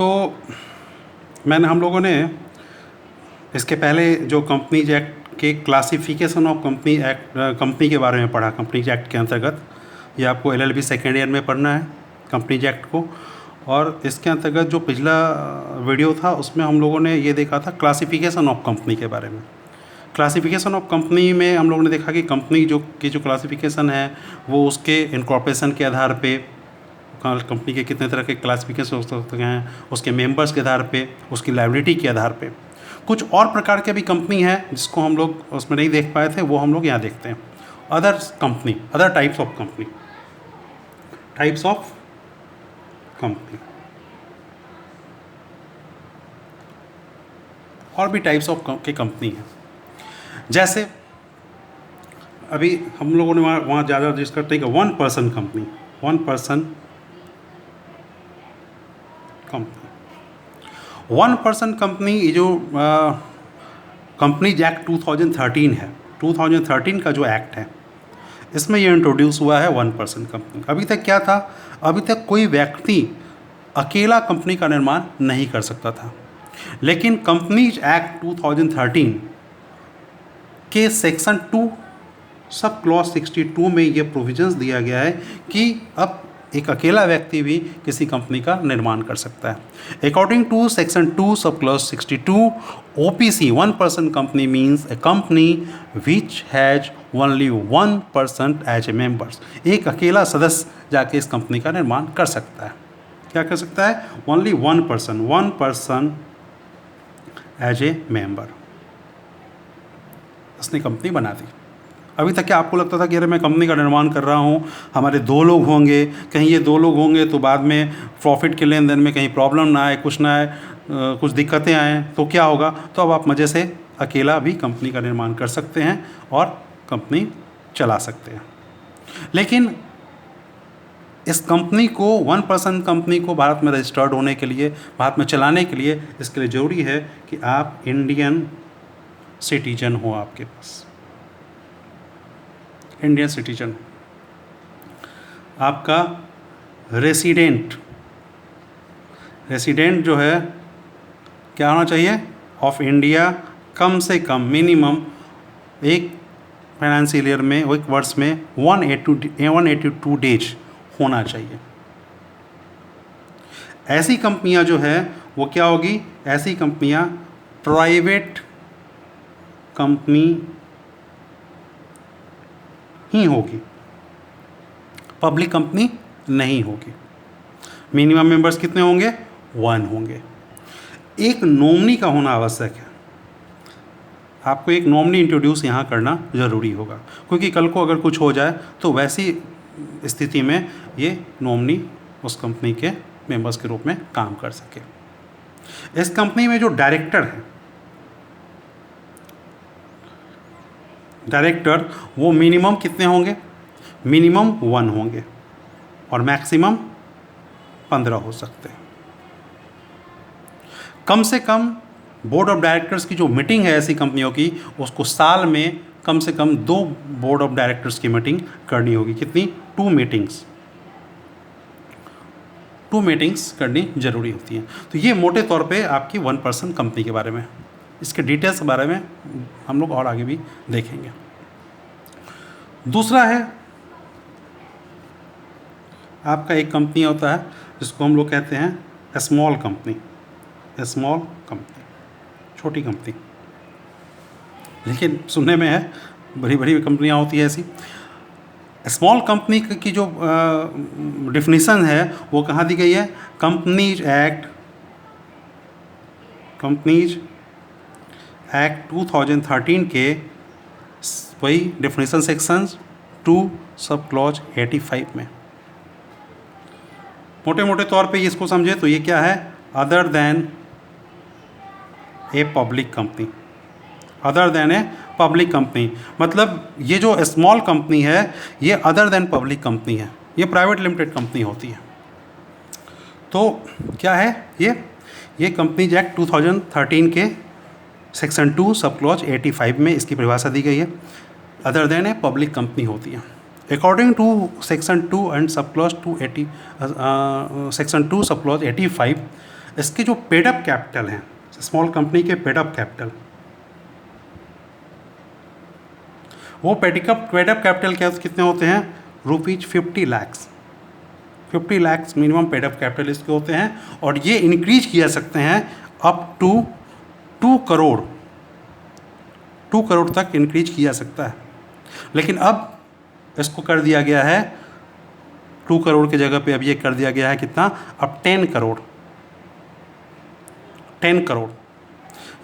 तो हम लोगों ने इसके पहले जो कंपनीज एक्ट के क्लासिफिकेशन ऑफ कंपनी के बारे में पढ़ा। कंपनीज एक्ट के अंतर्गत ये आपको LLB सेकेंड ईयर में पढ़ना है कंपनीज एक्ट को। और इसके अंतर्गत जो पिछला वीडियो था उसमें हम लोगों ने ये देखा था क्लासिफिकेशन ऑफ कंपनी के बारे में। क्लासिफिकेशन ऑफ कंपनी में हम लोगों ने देखा कि कंपनी जो क्लासिफिकेशन है वो उसके इनकॉर्पोरेशन के आधार पे, कंपनी के कितने तरह के क्लासिफिकेशन हो सकते हैं, उसके मेंबर्स के आधार पे, उसकी लायबिलिटी के आधार पे। कुछ और प्रकार के भी कंपनी है जिसको हम लोग उसमें नहीं देख पाए थे, वो हम लोग यहाँ देखते हैं। अदर टाइप्स ऑफ कंपनी, और भी टाइप्स ऑफ के कंपनी हैं। जैसे अभी हम लोगों ने वहाँ ज़्यादा डिस्कस करते हैं कि one person company. One person company ये जो कंपनीज एक्ट 2013 है, 2013 का जो एक्ट है इसमें ये इंट्रोड्यूस हुआ है वन पर्सन कंपनी। अभी तक क्या था, अभी तक कोई व्यक्ति अकेला कंपनी का निर्माण नहीं कर सकता था, लेकिन कंपनीज एक्ट 2013 के सेक्शन 2 सब क्लॉज 62 में ये प्रोविजंस दिया गया है कि अब एक अकेला व्यक्ति भी किसी कंपनी का निर्माण कर सकता है। According to section 2 sub clause 62 OPC, one person company means a company which has only one person as a members. एक अकेला सदस्य जाके इस कंपनी का निर्माण कर सकता है। क्या कर सकता है? Only one person as a member, उसने कंपनी बना दी। अभी तक क्या आपको लगता था कि अरे मैं कंपनी का निर्माण कर रहा हूँ, हमारे 2 लोग होंगे, कहीं ये 2 लोग होंगे तो बाद में प्रॉफिट के लेन देन में कहीं प्रॉब्लम ना आए, कुछ ना आए, कुछ दिक्कतें आएँ तो क्या होगा? तो अब आप मज़े से अकेला भी कंपनी का निर्माण कर सकते हैं और कंपनी चला सकते हैं। लेकिन इस कंपनी को, वन पर्सन कंपनी को भारत में रजिस्टर्ड होने के लिए, भारत में चलाने के लिए, इसके लिए ज़रूरी है कि आप इंडियन सिटीजन हो, आपके पास इंडियन सिटीजन, आपका रेसिडेंट जो है क्या होना चाहिए? ऑफ इंडिया, कम से कम मिनिमम एक फाइनेंशियल ईयर में, एक वर्ष में 182 डेज होना चाहिए। ऐसी कंपनियां जो है वो क्या होगी? ऐसी कंपनियां प्राइवेट कंपनी ही होगी, पब्लिक कंपनी नहीं होगी। मिनिमम मेंबर्स कितने होंगे? 1 होंगे। एक नॉमिनी का होना आवश्यक है। आपको एक नॉमिनी इंट्रोड्यूस यहाँ करना ज़रूरी होगा, क्योंकि कल को अगर कुछ हो जाए तो वैसी स्थिति में ये नॉमिनी उस कंपनी के मेंबर्स के रूप में काम कर सके। इस कंपनी में जो डायरेक्टर वो मिनिमम कितने होंगे? मिनिमम 1 होंगे और मैक्सिमम 15 हो सकते हैं। कम से कम बोर्ड ऑफ डायरेक्टर्स की जो मीटिंग है ऐसी कंपनियों की, उसको साल में कम से कम 2 बोर्ड ऑफ डायरेक्टर्स की मीटिंग करनी होगी। कितनी? 2 मीटिंग्स करनी जरूरी होती हैं। तो ये मोटे तौर पे आपकी वन पर्सन कंपनी के बारे में। इसके डिटेल्स के बारे में हम लोग और आगे भी देखेंगे। दूसरा है आपका एक कंपनी होता है जिसको हम लोग कहते हैं स्मॉल कंपनी, छोटी कंपनी, लेकिन सुनने में है बड़ी बड़ी कंपनियां होती है ऐसी। स्मॉल कंपनी की जो डिफिनीशन है वो कहाँ दी गई है? कंपनीज एक्ट 2013 के वही डिफिनीशन सेक्शन 2 सब क्लॉज 85 में। मोटे मोटे तौर पे इसको समझे तो ये क्या है? Other than a public company. मतलब ये जो स्मॉल कंपनी है ये अदर देन पब्लिक कंपनी है, ये प्राइवेट लिमिटेड कंपनी होती है। तो क्या है ये कंपनीज एक्ट 2013 के सेक्शन 2 सब क्लॉज 85 में इसकी परिभाषा दी गई है। Other than a public company होती है। According to section 2 and sub clause 280 section 2 sub clause 85, इसके जो पेड अप कैपिटल हैं, स्मॉल कंपनी के पेड अप कैपिटल, वो पेड अप कैपिटल क्या कितने होते हैं? ₹50 lakh. 50 lakh minimum paid up capital इसके होते हैं, और ये इंक्रीज किया सकते हैं अप टू 2 करोड़, 2 करोड़ तक इंक्रीज किया सकता है। लेकिन अब इसको कर दिया गया है 2 करोड़ की जगह पे अब ये कर दिया गया है कितना? अब 10 करोड़। 10 करोड़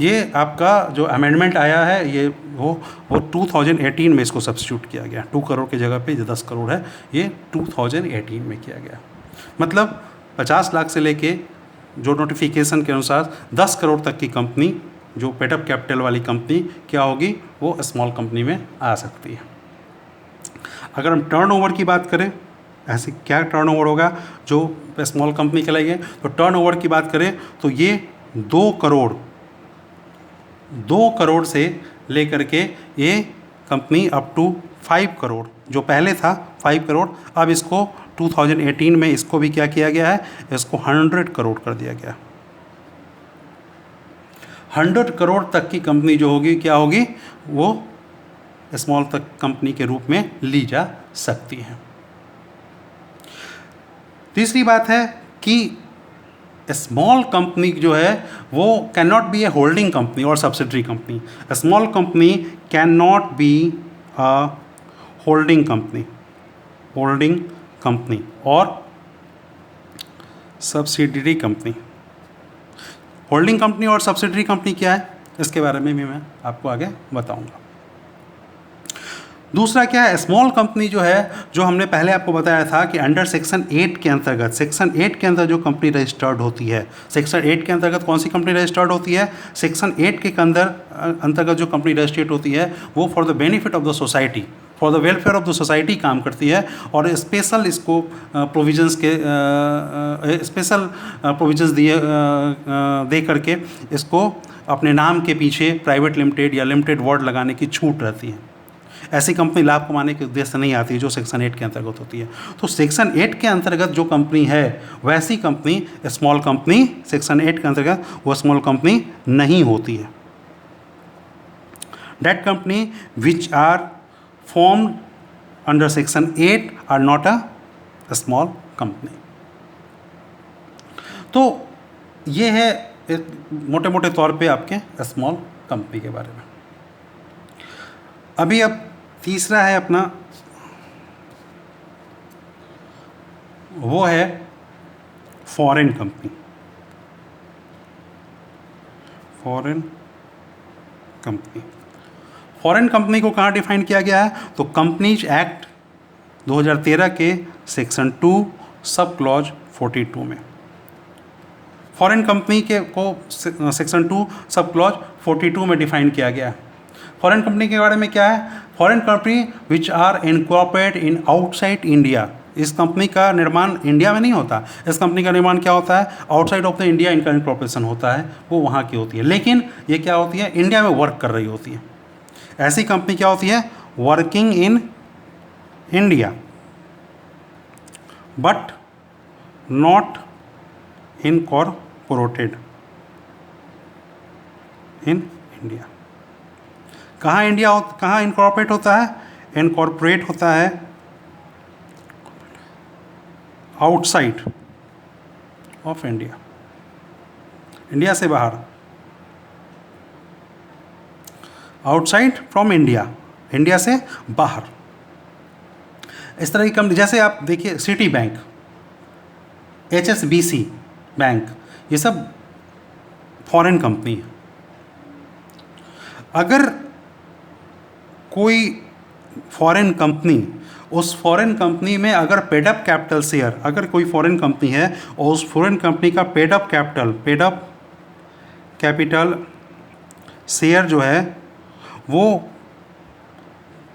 ये आपका जो अमेंडमेंट आया है ये वो 2018 में इसको सब्स्टिट्यूट किया गया। 2 करोड़ की जगह पे जो 10 करोड़ है ये 2018 में किया गया। मतलब 50 लाख से लेके जो नोटिफिकेशन के अनुसार 10 करोड़ तक की कंपनी, जो पेड अप कैपिटल वाली कंपनी क्या होगी, वो स्मॉल कंपनी में आ सकती है। अगर हम टर्नओवर की बात करें, ऐसे क्या टर्नओवर होगा जो स्मॉल कंपनी कहलाएगी, तो टर्नओवर की बात करें तो ये 2 करोड़ से लेकर के ये कंपनी अप टू 5 करोड़, जो पहले था 5 करोड़, अब इसको 2018 में इसको भी क्या किया गया है, इसको 100 करोड़ कर दिया गया। 100 करोड़ तक की कंपनी जो होगी क्या होगी, वो स्मॉल तक कंपनी के रूप में ली जा सकती है। तीसरी बात है कि स्मॉल कंपनी जो है वो can not be a holding company और subsidiary company. Small company can not be a holding company और सब्सिडरी कंपनी। होल्डिंग कंपनी और सब्सिडरी कंपनी क्या है, इसके बारे में भी मैं आपको आगे बताऊंगा। दूसरा क्या है, स्मॉल कंपनी जो है, जो हमने पहले आपको बताया था कि अंडर सेक्शन 8 के अंतर्गत, सेक्शन 8 के अंदर जो कंपनी रजिस्टर्ड होती है, सेक्शन 8 के अंतर्गत कौन सी कंपनी रजिस्टर्ड होती है, सेक्शन 8 के अंतर्गत जो कंपनी रजिस्टर्ड होती है वो for the benefit of the society, for the welfare of the society काम करती है, और स्पेशल इसको प्रोविजंस के स्पेशल प्रोविजंस दे करके इसको अपने नाम के पीछे प्राइवेट लिमिटेड या लिमिटेड वर्ड लगाने की छूट रहती है। ऐसी कंपनी लाभ कमाने के उद्देश्य से नहीं आती जो सेक्शन 8 के अंतर्गत होती है। तो सेक्शन 8 के अंतर्गत जो कंपनी है वैसी कंपनी स्मॉल कंपनी, सेक्शन 8 के अंतर्गत वो स्मॉल कंपनी नहीं होती है। That company which are formed under section 8 are not a small company. तो ये है मोटे मोटे तौर पे आपके स्मॉल कंपनी के बारे में। अभी अब तीसरा है अपना, वो है फॉरेन कंपनी। फॉरेन कंपनी को कहाँ डिफाइन किया गया है, तो कंपनीज एक्ट 2013 के सेक्शन 2 सब क्लॉज 42 में फॉरेन कंपनी को सेक्शन 2 सब क्लॉज 42 में डिफाइन किया गया है। फॉरेन कंपनी के बारे में क्या है, foreign company which are incorporate in outside India. इस कंपनी का निर्माण इंडिया में नहीं होता, इस कंपनी का निर्माण क्या होता है, आउटसाइड ऑफ द इंडिया इनका इनकॉर्पोरेशन होता है, वो वहाँ की होती है, लेकिन ये क्या होती है, इंडिया में वर्क कर रही होती है। ऐसी कंपनी क्या होती है, working in India but not incorporated in India. कहाँ इनकॉर्पोरेट होता है, इनकॉर्पोरेट होता है आउटसाइड ऑफ इंडिया, इंडिया से बाहर, आउटसाइड फ्रॉम इंडिया, इंडिया से बाहर। इस तरह की कंपनी जैसे आप देखिए सिटी बैंक, HSBC बैंक, ये सब फॉरेन कंपनी है। अगर कोई फॉरेन कंपनी, उस फॉरेन कंपनी में अगर पेड अप कैपिटल शेयर, अगर कोई फॉरेन कंपनी है और उस फॉरेन कंपनी का पेड अप कैपिटल शेयर जो है वो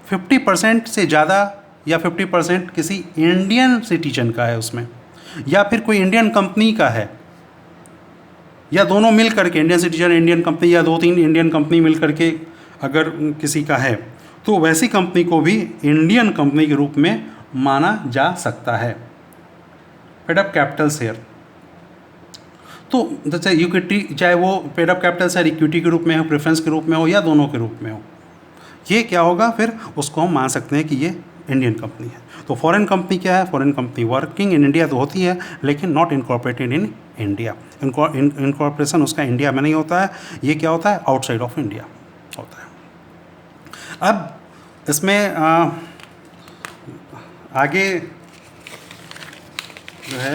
50% से ज़्यादा या 50% किसी इंडियन सिटीजन का है उसमें, या फिर कोई इंडियन कंपनी का है, या दोनों मिल करके इंडियन सिटीजन, इंडियन कंपनी, या 2-3 इंडियन कंपनी मिल करके अगर किसी का है, तो वैसी कंपनी को भी इंडियन कंपनी के रूप में माना जा सकता है, पेड अप कैपिटल शेयर। तो जैसे इक्विटी, चाहे वो paid up capital share equity के रूप में हो, प्रेफरेंस के रूप में हो, या दोनों के रूप में हो, ये क्या होगा, फिर उसको हम मान सकते हैं कि ये इंडियन कंपनी है। तो फॉरेन कंपनी क्या है? Foreign company working in India तो होती है, लेकिन not incorporated in India. Incorporation उसका इंडिया में नहीं होता है, ये क्या होता है? आउटसाइड ऑफ इंडिया होता है। अब इसमें आगे जो है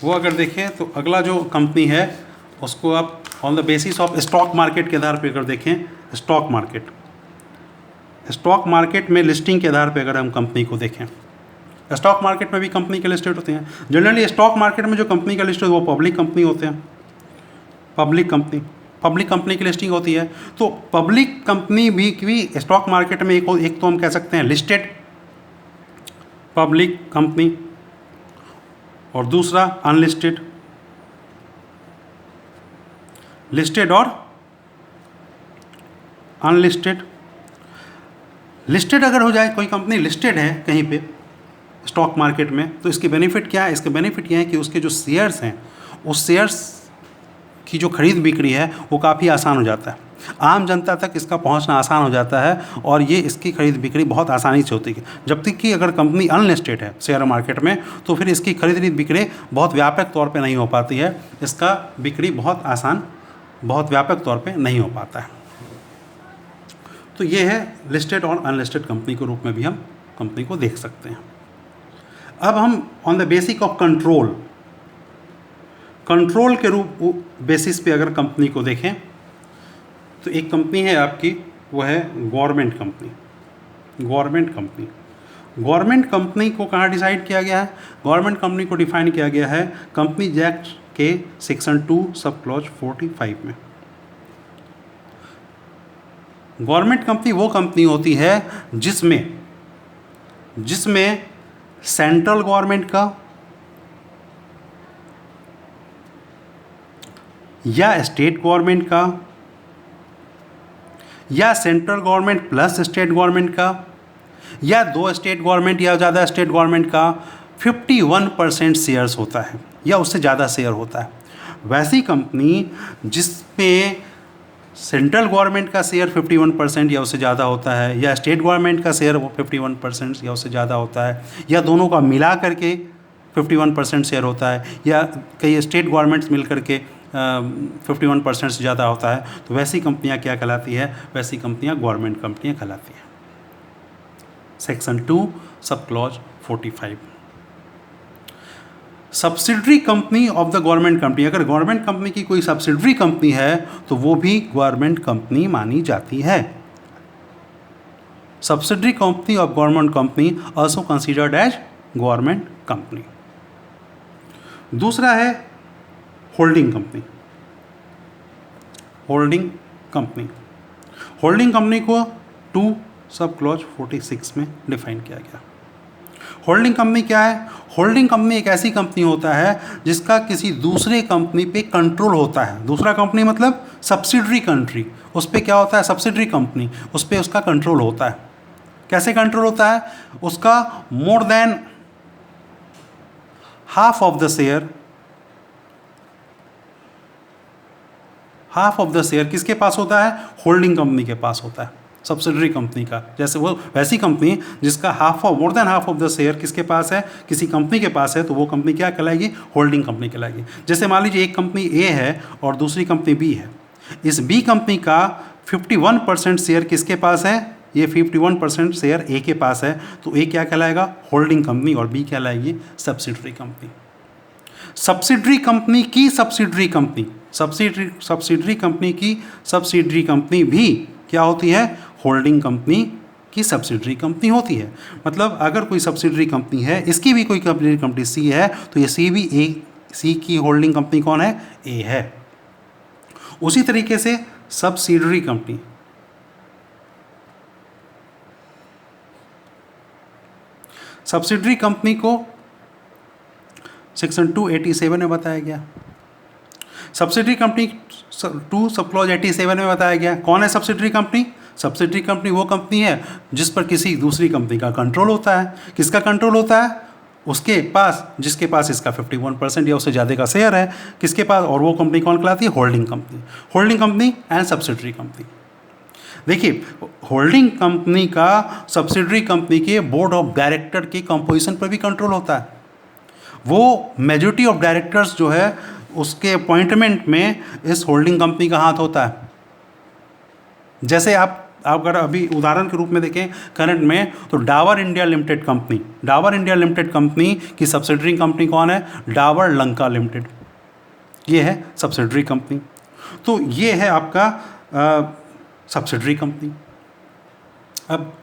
वो अगर देखें तो अगला जो कंपनी है उसको आप on the basis of stock market के आधार पे अगर देखें, स्टॉक मार्केट में लिस्टिंग के आधार पे अगर हम कंपनी को देखें, स्टॉक मार्केट में भी कंपनी के लिस्टेड होते हैं। जनरली स्टॉक मार्केट में जो कंपनी का लिस्टेड वो पब्लिक कंपनी होते हैं, पब्लिक कंपनी की लिस्टिंग होती है। तो पब्लिक कंपनी भी स्टॉक मार्केट में एक तो हम कह सकते हैं लिस्टेड पब्लिक कंपनी, और दूसरा अनलिस्टेड, लिस्टेड और अनलिस्टेड। लिस्टेड अगर हो जाए, कोई कंपनी लिस्टेड है कहीं पे स्टॉक मार्केट में, तो इसके बेनिफिट क्या है? इसके बेनिफिट ये है कि उसके जो शेयर्स हैं, उस शेयर्स की जो खरीद बिक्री है वो काफ़ी आसान हो जाता है, आम जनता तक इसका पहुंचना आसान हो जाता है, और ये इसकी खरीद बिक्री बहुत आसानी से होती है। जबकि कि अगर कंपनी अनलिस्टेड है शेयर मार्केट में, तो फिर इसकी खरीद बिक्री बहुत व्यापक तौर पे नहीं हो पाती है, इसका बिक्री बहुत व्यापक तौर पे नहीं हो पाता है। तो ये है लिस्टेड और अनलिस्टेड कंपनी के रूप में भी हम कंपनी को देख सकते हैं। अब हम on the basic of control के रूप बेसिस पे अगर कंपनी को देखें, तो एक कंपनी है आपकी, वो है गवर्नमेंट कंपनी को कहाँ डिसाइड किया गया है? गवर्नमेंट कंपनी को डिफाइन किया गया है कंपनीज एक्ट के सेक्शन 2 सब क्लॉज 45 में। गवर्नमेंट कंपनी वो कंपनी होती है जिसमें सेंट्रल गवर्नमेंट का या स्टेट गवर्नमेंट का या central government plus state government का या 2 स्टेट गवर्नमेंट या ज़्यादा स्टेट गवर्नमेंट का 51% शेयर्स होता है या उससे ज़्यादा शेयर होता है। वैसी कंपनी जिसमें सेंट्रल गवर्नमेंट का शेयर 51% या उससे ज़्यादा होता है, या स्टेट गवर्नमेंट का शेयर 51% या उससे ज़्यादा होता है, या दोनों का मिला करके 51% शेयर होता है, या कई स्टेट गवर्नमेंट्स मिल करके 51% से ज़्यादा होता है, तो वैसी कंपनियां क्या कहलाती है? वैसी कंपनियां गवर्नमेंट कंपनियां कहलाती हैं। Section 2 sub clause 45। Subsidiary company of the government company, अगर गवर्नमेंट कंपनी की कोई सब्सिडरी कंपनी है तो वो भी गवर्नमेंट कंपनी मानी जाती है। Subsidiary company of government company also considered as government company. दूसरा है होल्डिंग कंपनी को 2 सब क्लॉज 46 में डिफाइन किया गया। होल्डिंग कंपनी क्या है? होल्डिंग कंपनी एक ऐसी कंपनी होता है जिसका किसी दूसरे कंपनी पे कंट्रोल होता है। दूसरा कंपनी मतलब सब्सिडरी कंट्री, उस पर क्या होता है? सब्सिडरी कंपनी, उस पर उसका कंट्रोल होता है। कैसे कंट्रोल होता है? उसका more than half of the share किसके पास होता है? होल्डिंग कंपनी के पास होता है, सब्सिडरी कंपनी का। जैसे वो वैसी कंपनी जिसका more than half of the share किसके पास है? किसी कंपनी के पास है, तो वो कंपनी क्या कहलाएगी? होल्डिंग कंपनी कहलाएगी। जैसे मान लीजिए एक कंपनी ए है और दूसरी कंपनी बी है, इस बी कंपनी का 51% शेयर किसके पास है? ये 51% शेयर ए के पास है, तो ए क्या कहलाएगा? होल्डिंग कंपनी, और बी कहलाएगी सब्सिडरी कंपनी। सब्सिडरी कंपनी की सब्सिडरी कंपनी भी क्या होती है? होल्डिंग कंपनी की सब्सिडरी कंपनी होती है। मतलब अगर कोई सब्सिडरी कंपनी है, इसकी भी कोई कंपनी सी है, तो ये सी की होल्डिंग कंपनी कौन है? ए है। उसी तरीके से सब्सिडरी कंपनी को सेक्शन 287 में बताया गया। सब्सिडरी कंपनी 2 सब क्लॉज 87 में बताया गया। कौन है सब्सिडरी कंपनी? सब्सिडरी कंपनी वो कंपनी है जिस पर किसी दूसरी कंपनी का कंट्रोल होता है। किसका कंट्रोल होता है? उसके पास, जिसके पास इसका 51% या उससे ज़्यादा का शेयर है, किसके पास, और वो कंपनी कौन कहलाती है? Holding company. Holding company and subsidiary company. देखिए, होल्डिंग कंपनी का सब्सिडरी कंपनी के बोर्ड ऑफ डायरेक्टर के कंपोजिशन पर भी कंट्रोल होता है। वो मेजॉरिटी ऑफ डायरेक्टर्स जो है उसके अपॉइंटमेंट में इस होल्डिंग कंपनी का हाथ होता है। जैसे आप अगर अभी उदाहरण के रूप में देखें करंट में, तो Dabur India limited company, Dabur India limited company की सब्सिडरी कंपनी कौन है? डाबर लंका लिमिटेड, ये है सब्सिडरी कंपनी। तो ये है आपका सब्सिडरी कंपनी। अब